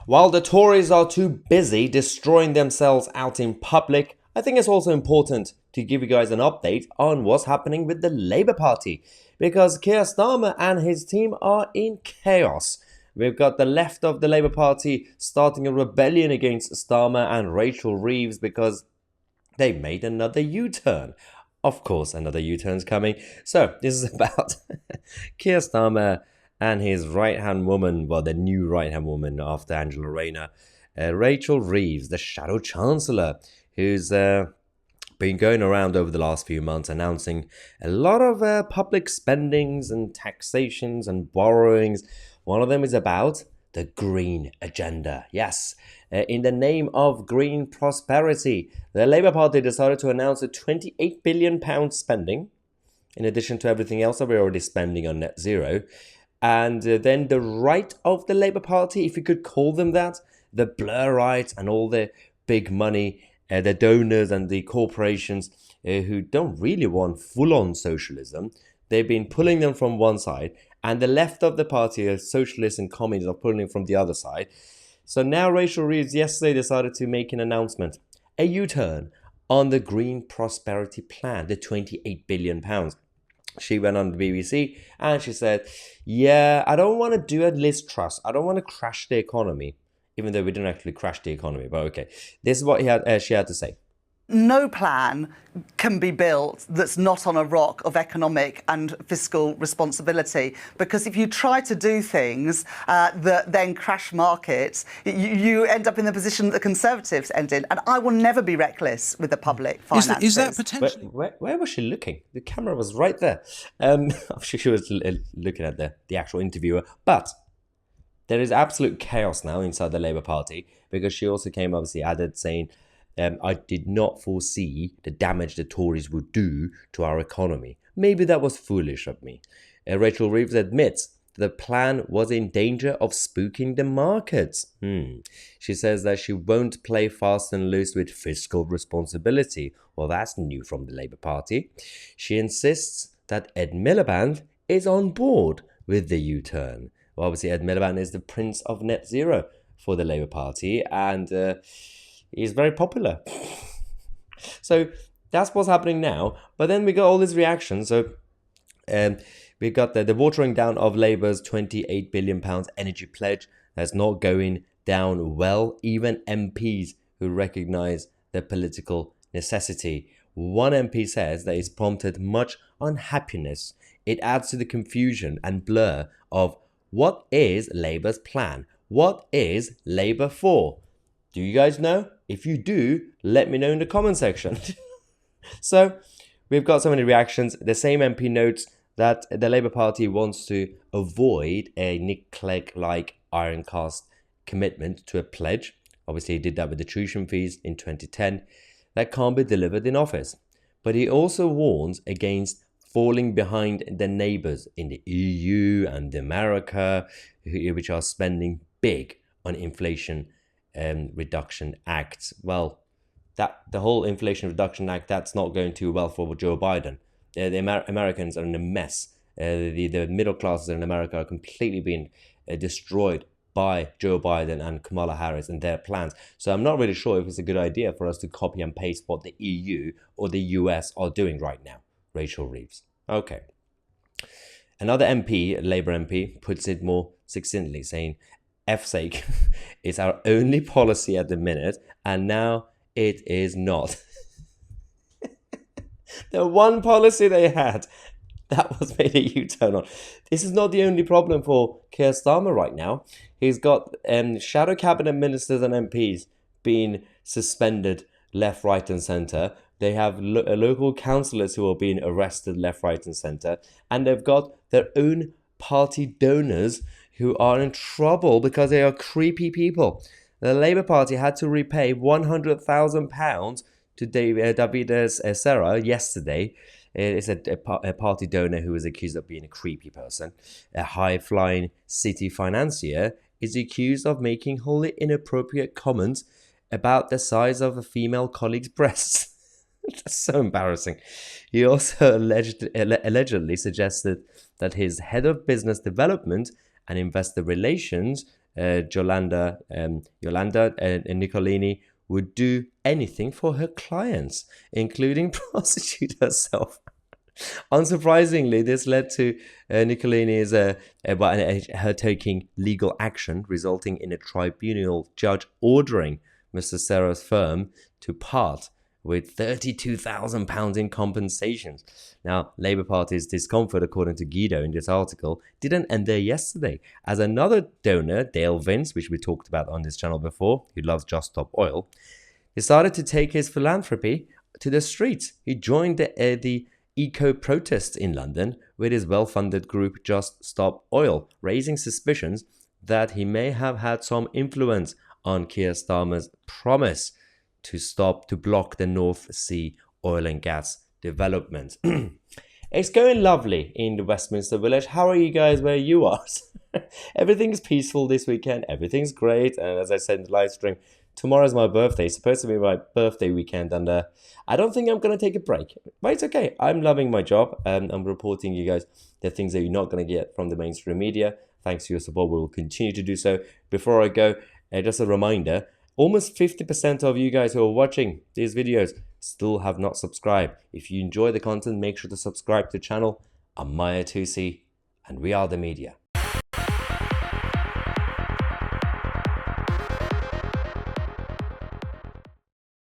While the Tories are too busy destroying themselves out in public, I think it's also important to give you guys an update on what's happening with the Labour Party, because Keir Starmer and his team are in chaos. We've got the left of the Labour Party starting a rebellion against Starmer and Rachel Reeves because they made another U-turn. Of course, another U-turn's coming. So, this is about Keir Starmer and his right-hand woman, well, the new right-hand woman after Angela Rayner, Rachel Reeves, the Shadow Chancellor, who's been going around over the last few months announcing a lot of public spendings and taxations and borrowings. One of them is about the green agenda. Yes, in the name of green prosperity, the Labour Party decided to announce a £28 billion spending, in addition to everything else that we're already spending on net zero. And then the right of the Labour Party, if you could call them that, the Blur right and all the big money, the donors and the corporations who don't really want full-on socialism, they've been pulling them from one side, and the left of the party, socialists and communists, are pulling from the other side. So now Rachel Reeves yesterday decided to make an announcement, a U-turn on the Green Prosperity Plan, the £28 billion. She went on the BBC and she said, yeah, I don't want to do a Liz Truss. I don't want to crash the economy, even though we didn't actually crash the economy. But okay, this is what she had to say. No plan can be built that's not on a rock of economic and fiscal responsibility, because if you try to do things that then crash markets, you end up in the position that the Conservatives end in. And I will never be reckless with the public finances. Is that potentially? Where was she looking? The camera was right there. I'm sure she was looking at the actual interviewer. But there is absolute chaos now inside the Labour Party, because she also came, obviously added, saying, I did not foresee the damage the Tories would do to our economy. Maybe that was foolish of me. Rachel Reeves admits the plan was in danger of spooking the markets. She says that she won't play fast and loose with fiscal responsibility. Well, that's new from the Labour Party. She insists that Ed Miliband is on board with the U-turn. Well, obviously, Ed Miliband is the prince of net zero for the Labour Party, and he's very popular. So that's what's happening now. But then we got all these reactions. So we got the watering down of Labour's £28 billion energy pledge. That's not going down well. Even MPs who recognise the political necessity. One MP says that it's prompted much unhappiness. It adds to the confusion and blur of what is Labour's plan? What is Labour for? Do you guys know? If you do, let me know in the comment section. So, we've got so many reactions. The same MP notes that the Labour Party wants to avoid a Nick Clegg-like iron-cast commitment to a pledge. Obviously, he did that with the tuition fees in 2010. That can't be delivered in office. But he also warns against falling behind the neighbours in the EU and America, which are spending big on inflation reduction acts. Well, the whole Inflation Reduction Act, that's not going too well for Joe Biden. The Americans are in a mess. The middle classes in America are completely being destroyed by Joe Biden and Kamala Harris and their plans. So I'm not really sure if it's a good idea for us to copy and paste what the EU or the US are doing right now. Rachel Reeves. Okay. Another MP, Labour MP, puts it more succinctly, saying, F's sake, it's our only policy at the minute, and now it is not. The one policy they had, that was made a U-turn on. This is not the only problem for Keir Starmer right now. He's got shadow cabinet ministers and MPs being suspended left, right and centre. They have local councillors who are being arrested left, right and centre. And they've got their own party donors who are in trouble because they are creepy people. The Labour Party had to repay £100,000 to David Serra yesterday. It's a party donor who is accused of being a creepy person. A high-flying city financier is accused of making wholly inappropriate comments about the size of a female colleague's breasts. That's so embarrassing. He also allegedly suggested that his head of business development and investor relations Yolanda Nicolini would do anything for her clients, including prostitute herself. Unsurprisingly, this led to Nicolini's her taking legal action, resulting in a tribunal judge ordering Mr. Serra's firm to part with £32,000 in compensations. Now, Labour Party's discomfort, according to Guido in this article, didn't end there yesterday, as another donor, Dale Vince, which we talked about on this channel before, who loves Just Stop Oil, decided to take his philanthropy to the streets. He joined the eco-protests in London with his well-funded group Just Stop Oil, raising suspicions that he may have had some influence on Keir Starmer's promise to block the North Sea oil and gas development. It's going lovely in the Westminster Village. How are you guys where you are? Everything's peaceful this weekend. Everything's great. And as I said in the live stream, tomorrow's my birthday. It's supposed to be my birthday weekend. And I don't think I'm going to take a break. But it's okay. I'm loving my job. I'm reporting you guys the things that you're not going to get from the mainstream media. Thanks to your support, we will continue to do so. Before I go, just a reminder, almost 50% of you guys who are watching these videos still have not subscribed. If you enjoy the content, make sure to subscribe to the channel. I'm Mahyar Tousi, and we are the media.